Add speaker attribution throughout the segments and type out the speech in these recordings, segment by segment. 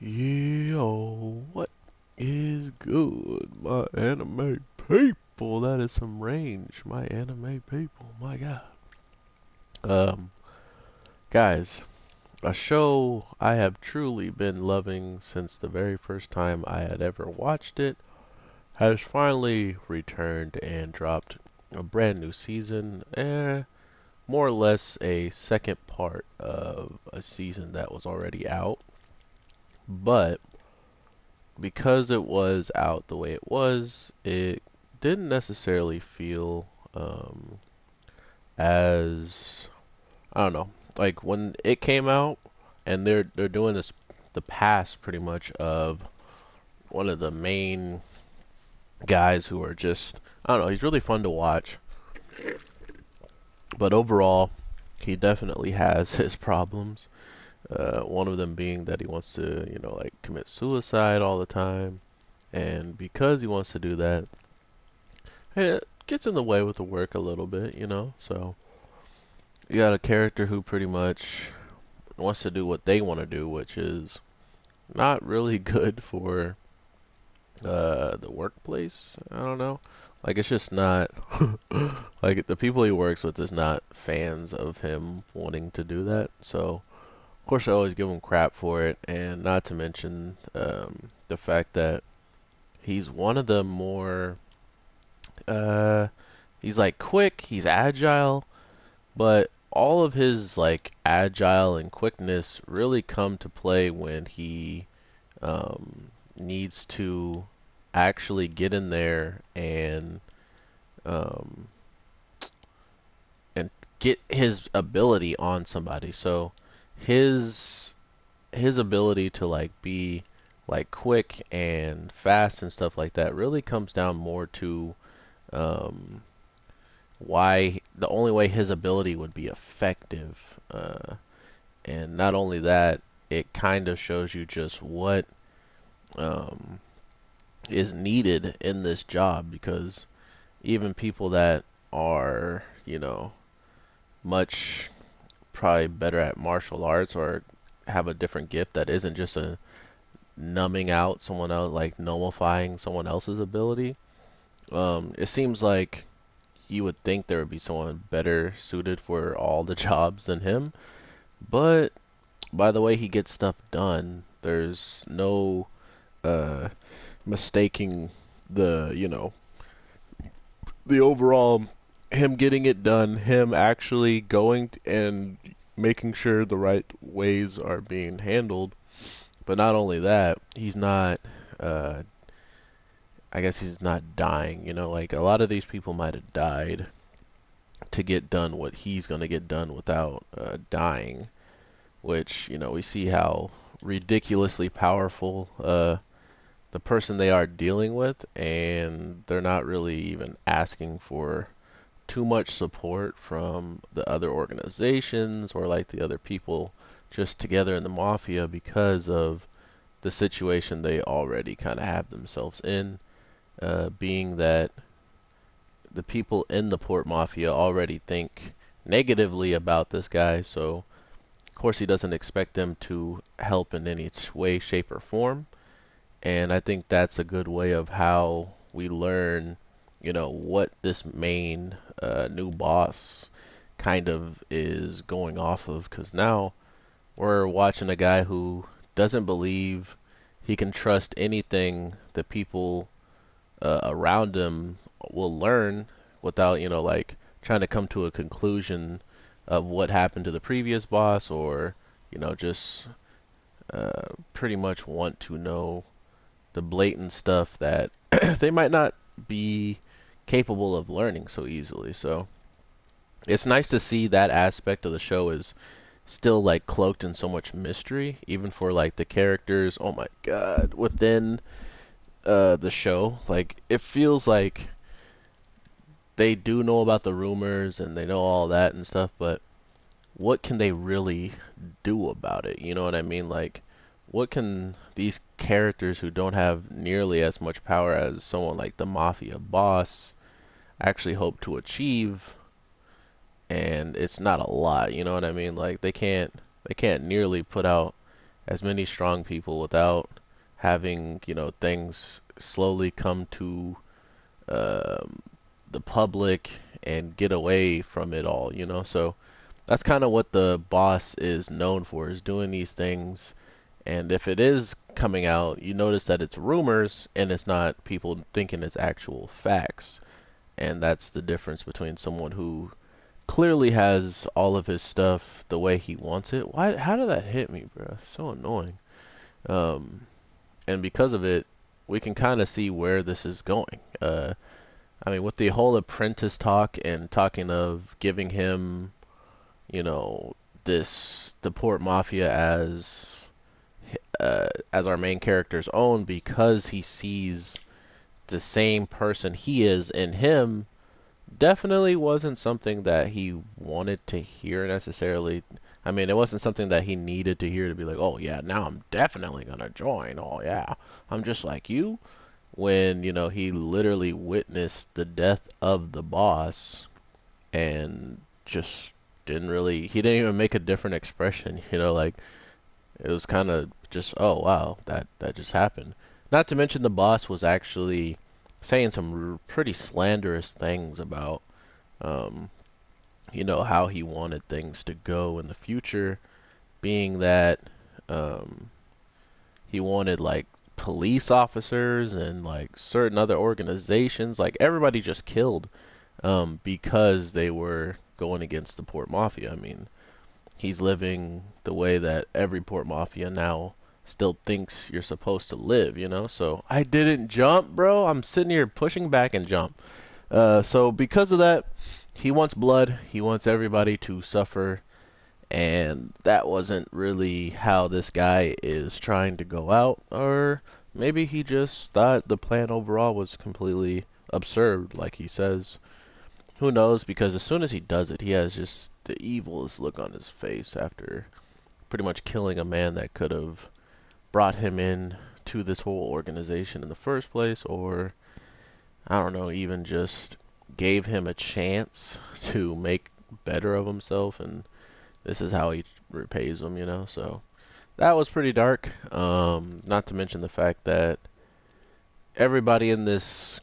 Speaker 1: Yo, what is good, my anime people? That is some range, my anime people. My God. Um, guys, a show I have truly been loving since the very first time I had ever watched it has finally returned and dropped a brand new season, more or less a second part of a season that was already out, but because it was out the way it was, it didn't necessarily feel as I don't know. Like when it came out, and they're doing this the past pretty much of one of the main guys who are just I don't know. He's really fun to watch, but overall, he definitely has his problems. One of them being that he wants to, like commit suicide all the time, and because he wants to do that, it gets in the way with the work a little bit. So you got a character who pretty much wants to do what they want to do, which is not really good for the workplace. I don't know. Like it's just not like the people he works with is not fans of him wanting to do that. So of course I always give him crap for it, and not to mention the fact that he's one of the more uh, he's like quick, he's agile, but all of his like agile and quickness really come to play when he needs to actually get in there um, and get his ability on somebody. So his his ability to like be like quick and fast and stuff like that really comes down more to um, why the only way his ability would be effective. And not only that, it kind of shows you just what um, is needed in this job because even people that are, much probably better at martial arts or have a different gift that isn't just a numbing out someone else, like nullifying someone else's ability. It seems like you would think there would be someone better suited for all the jobs than him, but by the way he gets stuff done, there's no uh, mistaking the overall him getting it done, him actually going and making sure the right ways are being handled. But not only that, he's not. Uh, I guess he's not dying. Like a lot of these people might have died to get done what he's gonna get done without dying. Which we see how ridiculously powerful the person they are dealing with, and they're not really even asking for too much support from the other organizations or like the other people just together in the mafia because of the situation they already kind of have themselves in, being that the people in the Port Mafia already think negatively about this guy, so of course he doesn't expect them to help in any way, shape, or form. And I think that's a good way of how we learn, what this main new boss kind of is going off of. Because now we're watching a guy who doesn't believe he can trust anything the people around him will learn without, like trying to come to a conclusion of what happened to the previous boss or, just pretty much want to know the blatant stuff that they might not be capable of learning so easily. So it's nice to see that aspect of the show is still like cloaked in so much mystery, even for like the characters. Oh my God, within the show, like it feels like they do know about the rumors and they know all that and stuff, but what can they really do about it? You know what I mean? Like, what can these characters who don't have nearly as much power as someone like the mafia boss actually hope to achieve? And it's not a lot, you know what I mean? Like they can't nearly put out as many strong people without having, things slowly come to um, the public and get away from it all. So that's kind of what the boss is known for, is doing these things. And if it is coming out, you notice that it's rumors and it's not people thinking it's actual facts. And that's the difference between someone who clearly has all of his stuff the way he wants it. Why? How did that hit me, bro? So annoying. Um, and because of it, we can kind of see where this is going. I mean, with the whole apprentice talk and talking of giving him, you know, the Port Mafia as our main character's own, because he sees the same person he is in him, definitely wasn't something that he wanted to hear necessarily. I mean, it wasn't something that he needed to hear to be like, oh yeah, now I'm definitely gonna join. Oh yeah, I'm just like you. When, he literally witnessed the death of the boss and just he didn't even make a different expression, like it was kind of just, oh wow, that just happened. Not to mention the boss was actually saying some pretty slanderous things about um, how he wanted things to go in the future, being that um, he wanted like police officers and like certain other organizations, like everybody just killed because they were going against the Port Mafia. I mean, he's living the way that every Port Mafia now still thinks you're supposed to live. So I didn't jump, bro. I'm sitting here pushing back and jump. So because of that, he wants blood. He wants everybody to suffer, and that wasn't really how this guy is trying to go out. Or maybe he just thought the plan overall was completely absurd, like he says. Who knows? Because as soon as he does it, he has just the evilest look on his face after pretty much killing a man that could have brought him in to this whole organization in the first place, or I don't know, even just gave him a chance to make better of himself, and this is how he repays him. So that was pretty dark. Not to mention the fact that everybody in this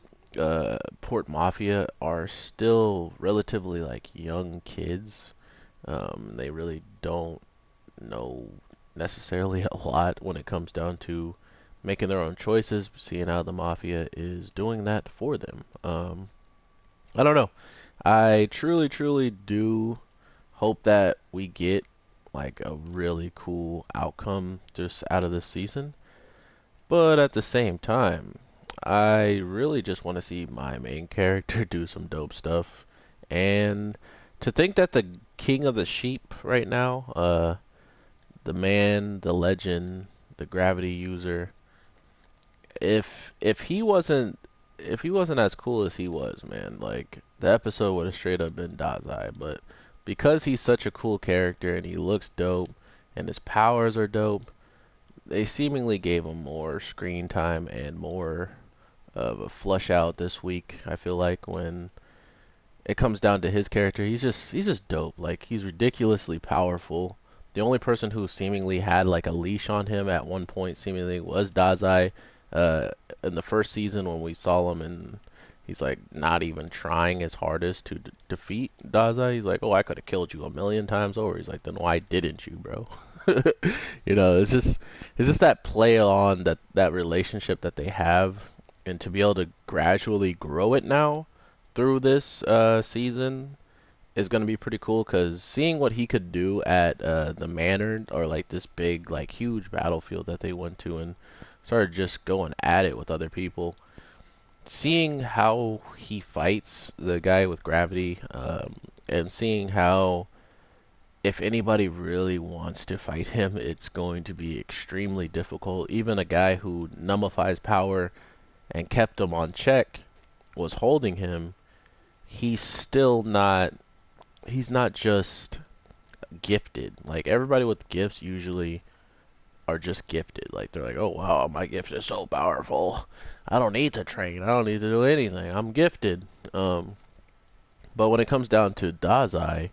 Speaker 1: Port Mafia are still relatively like young kids. They really don't know necessarily a lot when it comes down to making their own choices, seeing how the Mafia is doing that for them. I don't know. I truly, truly do hope that we get like a really cool outcome just out of this season. But at the same time, I really just want to see my main character do some dope stuff. And to think that the king of the sheep right now, the man, the legend, the gravity user, if he wasn't as cool as he was, man, like the episode would have straight up been Dazai. But because he's such a cool character and he looks dope and his powers are dope, they seemingly gave him more screen time and more of a flush out this week. I feel like when it comes down to his character, he's just dope. Like he's ridiculously powerful. The only person who seemingly had like a leash on him at one point seemingly was Dazai. Uh, in the first season when we saw him and he's like not even trying his hardest to defeat Dazai. He's like, "Oh, I could have killed you a million times over." He's like, "Then why didn't you, bro?" It's just that play on that relationship that they have, and to be able to gradually grow it now through this season is going to be pretty cool, because seeing what he could do at the manor, or like this big like huge battlefield that they went to and started just going at it with other people, seeing how he fights the guy with gravity, and seeing how if anybody really wants to fight him, it's going to be extremely difficult. Even a guy who nullifies power and kept him on check was holding him. He's not just gifted. Like everybody with gifts usually are just gifted. Like they're like, "Oh wow, my gift is so powerful. I don't need to train. I don't need to do anything. I'm gifted." But when it comes down to Dazai,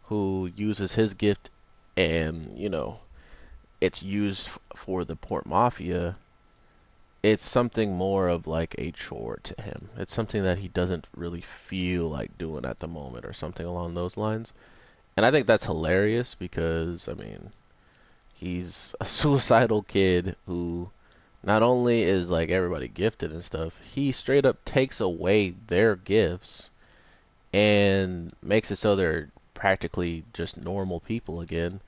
Speaker 1: who uses his gift and, it's used for the Port Mafia, it's something more of like a chore to him. It's something that he doesn't really feel like doing at the moment or something along those lines. And I think that's hilarious because, I mean, he's a suicidal kid who not only is like everybody gifted and stuff, he straight up takes away their gifts and makes it so they're practically just normal people again.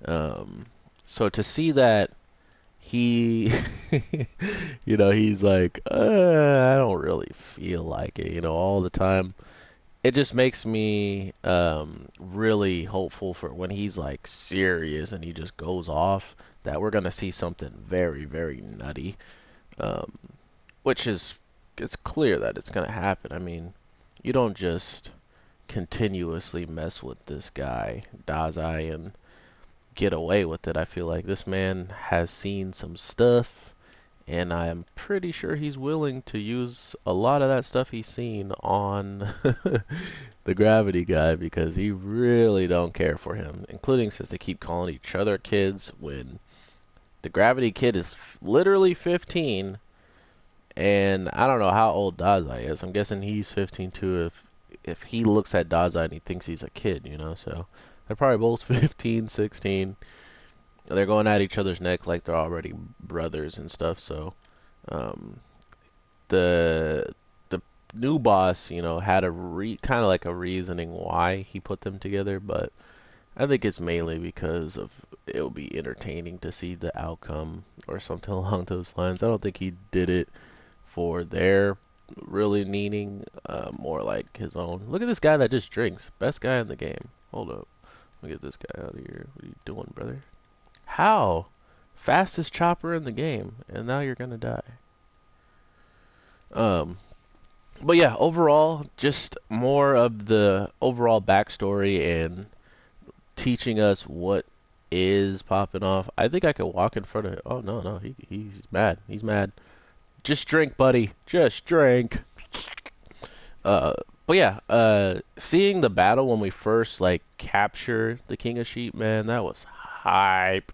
Speaker 1: Um, so to see that he, he's like, I don't really feel like it, all the time. It just makes me really hopeful for when he's like serious and he just goes off that we're gonna see something very, very nutty. Um, which is it's clear that it's gonna happen. I mean, you don't just continuously mess with this guy Dazai and get away with it. I feel like this man has seen some stuff, and I am pretty sure he's willing to use a lot of that stuff he's seen on the Gravity guy because he really don't care for him, including since they keep calling each other kids when the Gravity kid is literally 15, and I don't know how old Dazai is. I'm guessing he's 15 too if he looks at Dazai and he thinks he's a kid. So they're probably both 15, 16. They're going at each other's neck like they're already brothers and stuff. So um, the the new boss, had a kind of like a reasoning why he put them together, but I think it's mainly because of it'll be entertaining to see the outcome or something along those lines. I don't think he did it for their really needing, more like his own. Look at this guy that just drinks. Best guy in the game. Hold up. Let me get this guy out of here. What are you doing, brother? How? Fastest chopper in the game, and now you're gonna die. Um, but yeah, overall, just more of the overall backstory and teaching us what is popping off. I think I could walk in front of it. Oh no, no, he's mad. He's mad. Just drink, buddy. Just drink. Uh, but yeah, seeing the battle when we first like capture the King of Sheep, man, that was hype.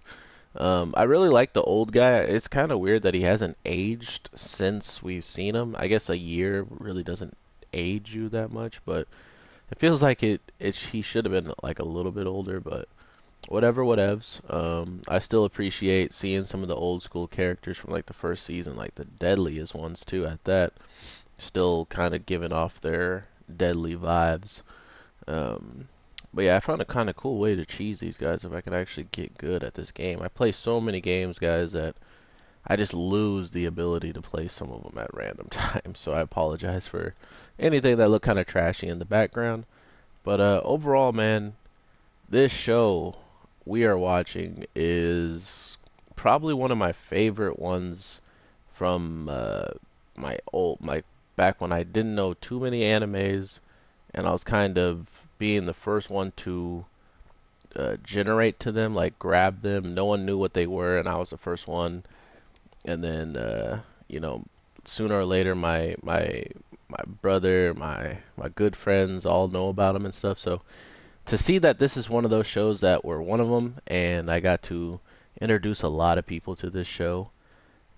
Speaker 1: I really like the old guy. It's kind of weird that he hasn't aged since we've seen him. I guess a year really doesn't age you that much, but it feels like he should have been like a little bit older, but whatever, whatevs. I still appreciate seeing some of the old school characters from like the first season, like the deadliest ones too, at that. Still kind of giving off their deadly vibes. Um, but yeah, I found a kind of cool way to cheese these guys if I can actually get good at this game. I play so many games, guys, that I just lose the ability to play some of them at random times. So I apologize for anything that looked kind of trashy in the background. But overall, man, this show we are watching is probably one of my favorite ones from my back when I didn't know too many animes and I was kind of being the first one to generate to them, like grab them. No one knew what they were, and I was the first one. And then, you know, sooner or later, my brother, my good friends all know about them and stuff. So to see that this is one of those shows that were one of them, and I got to introduce a lot of people to this show,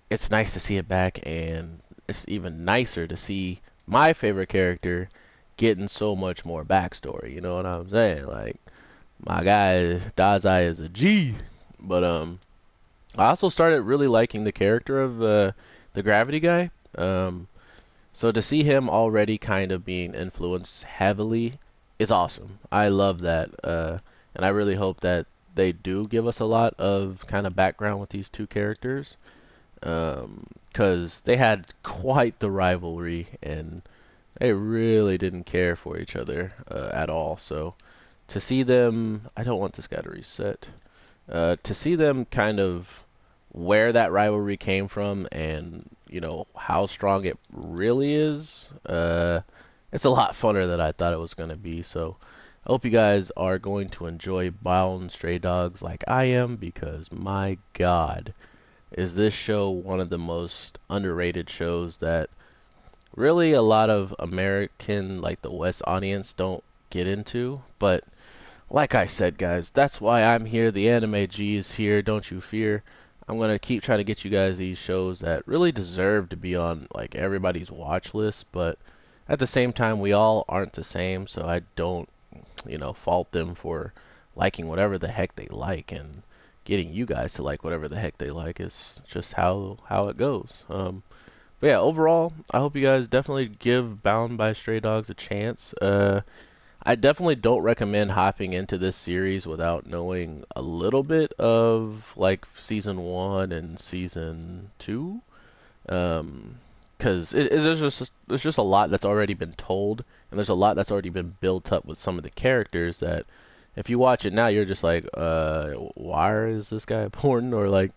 Speaker 1: it's nice to see it back, and it's even nicer to see my favorite character getting so much more backstory. You know what I'm saying? Like my guy Dazai is a G, but I also started really liking the character of the Gravity guy. So to see him already kind of being influenced heavily is awesome. I love that, and I really hope that they do give us a lot of kind of background with these two characters, because they had quite the rivalry and they really didn't care for each other at all. So to see them, I don't want this guy to reset. To see them kind of where that rivalry came from and how strong it really is, it's a lot funner than I thought it was going to be. So I hope you guys are going to enjoy Bound Stray Dogs like I am, because my God, is this show one of the most underrated shows that really a lot of American, like the West audience, don't get into. But like I said, guys, that's why I'm here. The Anime G is here. Don't you fear. I'm gonna keep trying to get you guys these shows that really deserve to be on like everybody's watch list, but at the same time, we all aren't the same, so I don't, fault them for liking whatever the heck they like and getting you guys to like whatever the heck they like. It's just how it goes. But yeah, overall, I hope you guys definitely give Bound by Stray Dogs a chance. I definitely don't recommend hopping into this series without knowing a little bit of like season one and season two. Because there's just a lot that's already been told, and there's a lot that's already been built up with some of the characters that if you watch it now, you're just like, why is this guy important? Or like,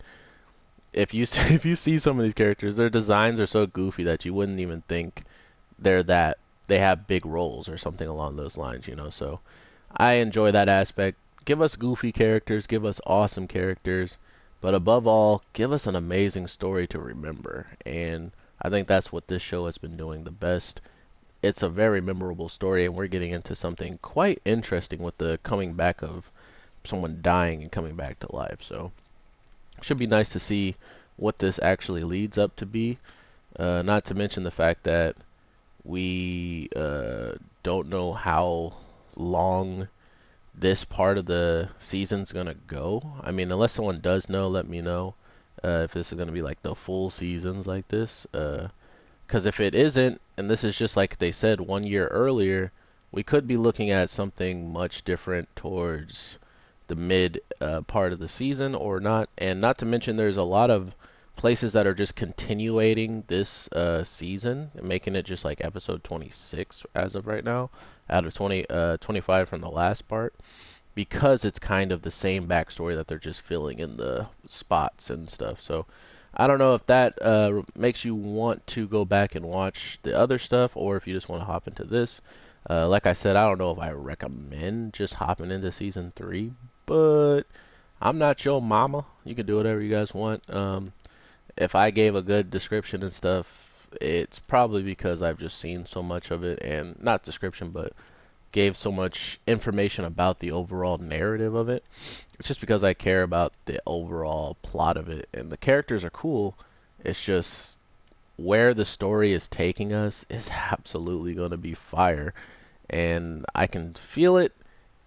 Speaker 1: if you if you see some of these characters, their designs are so goofy that you wouldn't even think they're that they have big roles or something along those lines. So I enjoy that aspect. Give us goofy characters, give us awesome characters, but above all, give us an amazing story to remember. And I think that's what this show has been doing the best. It's a very memorable story, and we're getting into something quite interesting with the coming back of someone dying and coming back to life. So it should be nice to see what this actually leads up to be. Not to mention the fact that we don't know how long this part of the season's gonna go. I mean, unless someone does know, let me know if this is gonna be like the full seasons like this. Because if it isn't, and this is just like they said 1 year earlier, we could be looking at something much different towards the mid part of the season or not. And not to mention, there's a lot of places that are just continuating this season and making it just like episode 26 as of right now, out of 25 from the last part, because it's kind of the same backstory that they're just filling in the spots and stuff. So I don't know if that makes you want to go back and watch the other stuff, or if you just want to hop into this. Like I said, I don't know if I recommend just hopping into season 3, but I'm not your mama. You can do whatever you guys want. If I gave a good description and stuff, it's probably because I've just seen so much of it, and not description, but gave so much information about the overall narrative of it. It's just because I care about the overall plot of it, and the characters are cool. It's just where the story is taking us is absolutely going to be fire, and I can feel it,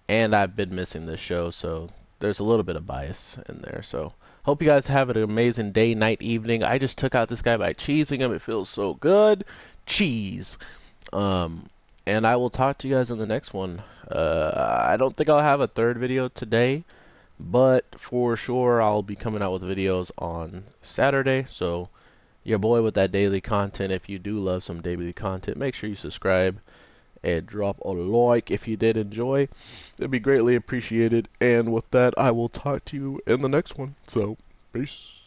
Speaker 1: and I've been missing this show, so there's a little bit of bias in there. So hope you guys have an amazing day, night, evening. I just took out this guy by cheesing him. It feels so good. Cheese. Um, and I will talk to you guys in the next one. I don't think I'll have a third video today, but for sure I'll be coming out with videos on Saturday. So your boy with that daily content. If you do love some daily content, make sure you subscribe and drop a like if you did enjoy. It'd be greatly appreciated. And with that, I will talk to you in the next one. So, peace.